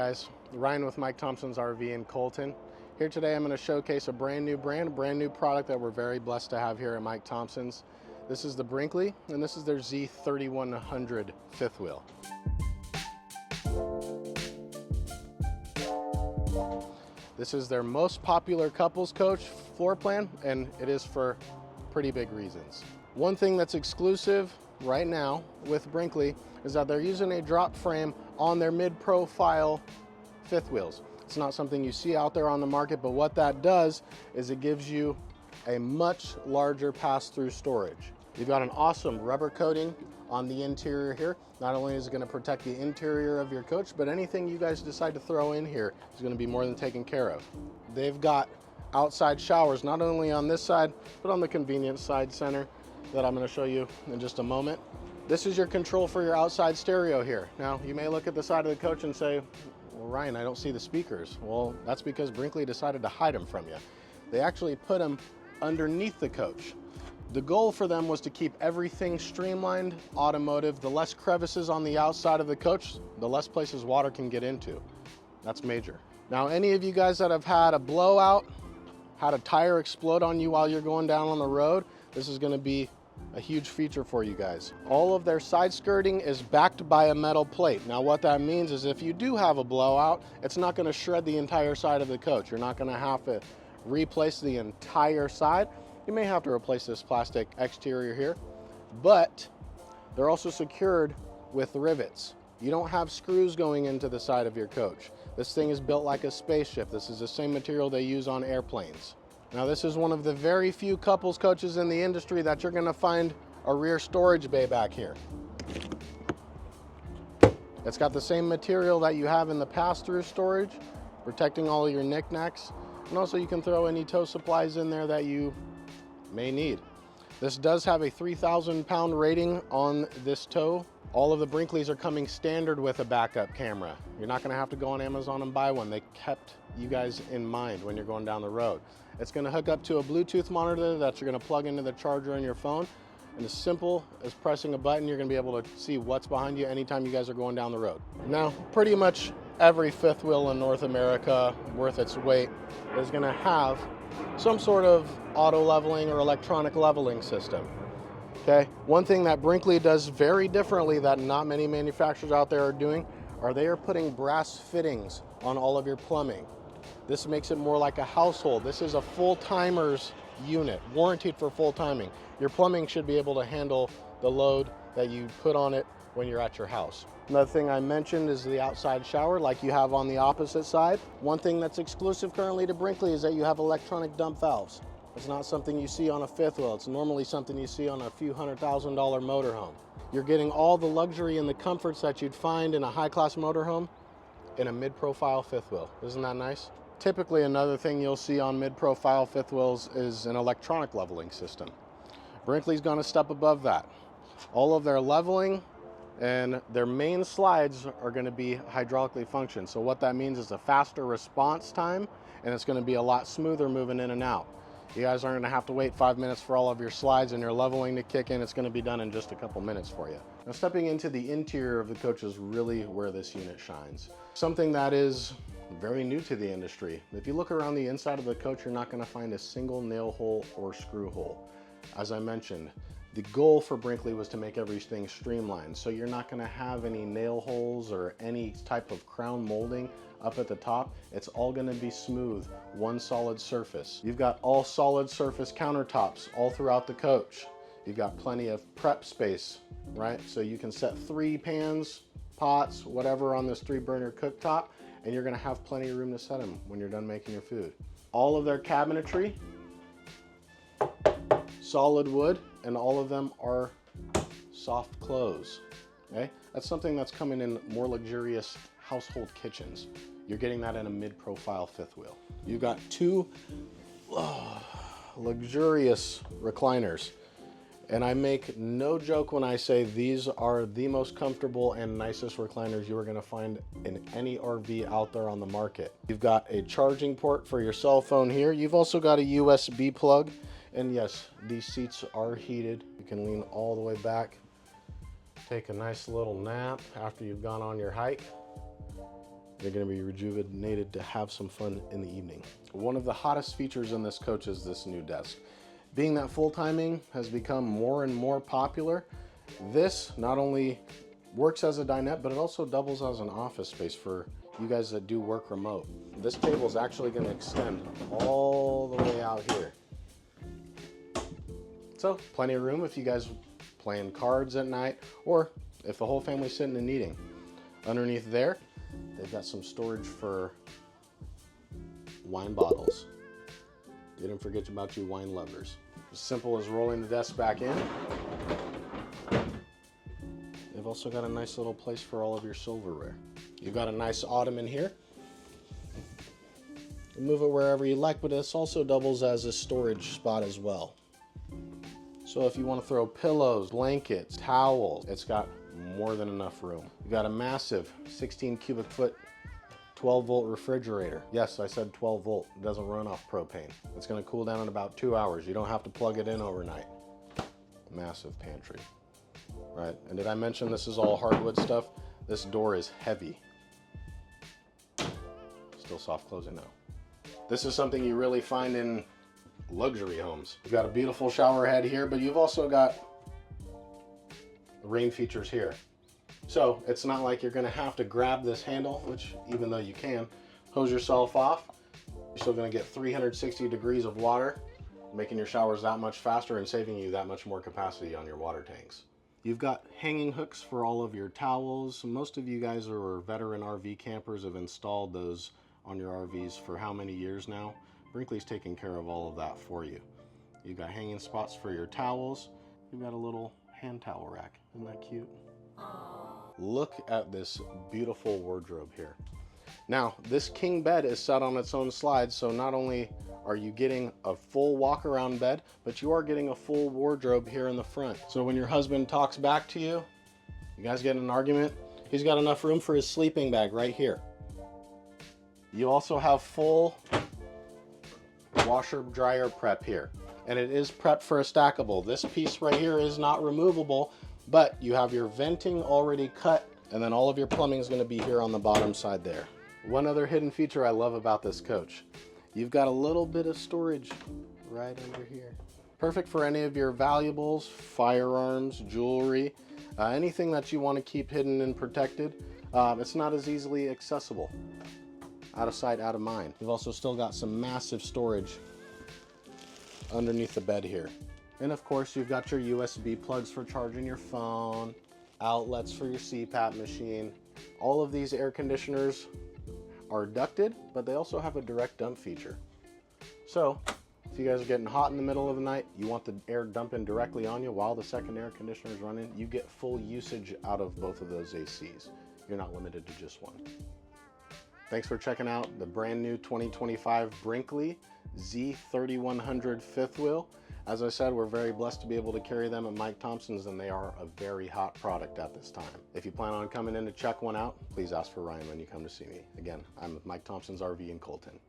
guys, Ryan with Mike Thompson's RV in Colton. Here today I'm going to showcase a brand new brand, a brand new product that we're very blessed to have here at Mike Thompson's. This is the Brinkley, and this is their Z3100 fifth wheel. This is their most popular couples coach floor plan, and it is for pretty big reasons. One thing that's exclusive right now with Brinkley is that they're using a drop frame on their mid-profile fifth wheels. It's not something you see out there on the market, but what that does is it gives you a much larger pass-through storage. You've got an awesome rubber coating on the interior here. Not only is it going to protect the interior of your coach, but anything you guys decide to throw in here is going to be more than taken care of. They've got outside showers, not only on this side, but on the convenience side center that I'm going to show you in just a moment. This is your control for your outside stereo here. Now, you may look at the side of the coach and say, well, Ryan, I don't see the speakers. Well, that's because Brinkley decided to hide them from you. They actually put them underneath the coach. The goal for them was to keep everything streamlined, automotive. The less crevices on the outside of the coach, the less places water can get into. That's major. Now, any of you guys that have had a blowout, had a tire explode on you while you're going down on the road, this is going to be a huge feature for you guys. All of their side skirting is backed by a metal plate. Now what that means is if you do have a blowout, it's not going to shred the entire side of the coach. You're not going to have to replace the entire side. You may have to replace this plastic exterior here, but they're also secured with rivets. You don't have screws going into the side of your coach. This thing is built like a spaceship. This is the same material they use on airplanes. Now this is one of the very few couples coaches in the industry that you're going to find a rear storage bay back here. It's got the same material that you have in the pass-through storage, protecting all of your knickknacks, and also you can throw any tow supplies in there that you may need. This does have a 3,000 pound rating on this tow. All of the Brinkleys are coming standard with a backup camera. You're not going to have to go on Amazon and buy one. They kept you guys in mind when you're going down the road. It's going to hook up to a Bluetooth monitor that you're going to plug into the charger on your phone. And as simple as pressing a button, you're going to be able to see what's behind you anytime you guys are going down the road. Now, pretty much every fifth wheel in North America worth its weight is going to have some sort of auto leveling or electronic leveling system. Okay, one thing that Brinkley does very differently that not many manufacturers out there are doing are they are putting brass fittings on all of your plumbing. This makes it more like a household. This is a full timers unit, warranted for full timing. Your plumbing should be able to handle the load that you put on it when you're at your house. Another thing I mentioned is the outside shower like you have on the opposite side. One thing that's exclusive currently to Brinkley is that you have electronic dump valves. It's not something you see on a fifth wheel. It's normally something you see on a few $100,000 motorhome. You're getting all the luxury and the comforts that you'd find in a high-class motorhome in a mid-profile fifth wheel. Isn't that nice? Typically, another thing you'll see on mid-profile fifth wheels is an electronic leveling system. Brinkley's gonna step above that. All of their leveling and their main slides are gonna be hydraulically functioned. So what that means is a faster response time, and it's gonna be a lot smoother moving in and out. You guys aren't gonna have to wait 5 minutes for all of your slides and your leveling to kick in. It's gonna be done in just a couple minutes for you. Now, stepping into the interior of the coach is really where this unit shines. Something that is very new to the industry. If you look around the inside of the coach, you're not gonna find a single nail hole or screw hole. As I mentioned, the goal for Brinkley was to make everything streamlined. So you're not gonna have any nail holes or any type of crown molding up at the top. It's all gonna be smooth, one solid surface. You've got all solid surface countertops all throughout the coach. You've got plenty of prep space, right? So you can set 3 pans, pots, whatever on this 3-burner cooktop, and you're gonna have plenty of room to set them when you're done making your food. All of their cabinetry, solid wood, and all of them are soft close, okay? That's something that's coming in more luxurious household kitchens. You're getting that in a mid-profile fifth wheel. You've got 2 luxurious recliners. And I make no joke when I say these are the most comfortable and nicest recliners you are gonna find in any RV out there on the market. You've got a charging port for your cell phone here. You've also got a USB plug. And yes, these seats are heated. You can lean all the way back, take a nice little nap after you've gone on your hike. You're going to be rejuvenated to have some fun in the evening. One of the hottest features in this coach is this new desk. Being that full timing has become more and more popular, this not only works as a dinette, but it also doubles as an office space for you guys that do work remote. This table is actually going to extend all the way out here. So plenty of room if you guys playing cards at night, or if the whole family's sitting and eating. Underneath there, they've got some storage for wine bottles. Didn't forget about you wine lovers. As simple as rolling the desk back in. They've also got a nice little place for all of your silverware. You've got a nice ottoman here. You move it wherever you like, but this also doubles as a storage spot as well. So if you want to throw pillows, blankets, towels, it's got more than enough room. You've got a massive 16 cubic foot 12 volt refrigerator. Yes, I said 12 volt. It doesn't run off propane. It's going to cool down in about 2 hours. You don't have to plug it in overnight. Massive pantry, right? And did I mention this is all hardwood stuff? This door is heavy. Still soft closing now. This is something you really find in luxury homes. You've got a beautiful shower head here, but you've also got rain features here. So it's not like you're gonna have to grab this handle, which even though you can, hose yourself off, you're still gonna get 360 degrees of water, making your showers that much faster and saving you that much more capacity on your water tanks. You've got hanging hooks for all of your towels. Most of you guys are veteran RV campers, have installed those on your RVs for how many years now? Brinkley's taking care of all of that for you. You've got hanging spots for your towels. You've got a little hand towel rack. Isn't that cute? Look at this beautiful wardrobe here. Now, this king bed is set on its own slide, so not only are you getting a full walk-around bed, but you are getting a full wardrobe here in the front. So when your husband talks back to you, you guys get in an argument, he's got enough room for his sleeping bag right here. You also have full washer dryer prep here, and it is prepped for a stackable. This piece right here is not removable, but you have your venting already cut, and then all of your plumbing is going to be here on the bottom side there. One other hidden feature I love about this coach, you've got a little bit of storage right under here. Perfect for any of your valuables, firearms, jewelry, anything that you want to keep hidden and protected. It's not as easily accessible. Out of sight, out of mind. You've also still got some massive storage underneath the bed here. And of course, you've got your USB plugs for charging your phone, outlets for your CPAP machine. All of these air conditioners are ducted, but they also have a direct dump feature. So if you guys are getting hot in the middle of the night, you want the air dumping directly on you while the second air conditioner is running, you get full usage out of both of those ACs. You're not limited to just one. Thanks for checking out the brand new 2025 Brinkley Z 3100 fifth wheel. As I said, we're very blessed to be able to carry them at Mike Thompson's, and they are a very hot product at this time. If you plan on coming in to check one out, please ask for Ryan when you come to see me. Again, I'm with Mike Thompson's RV in Colton.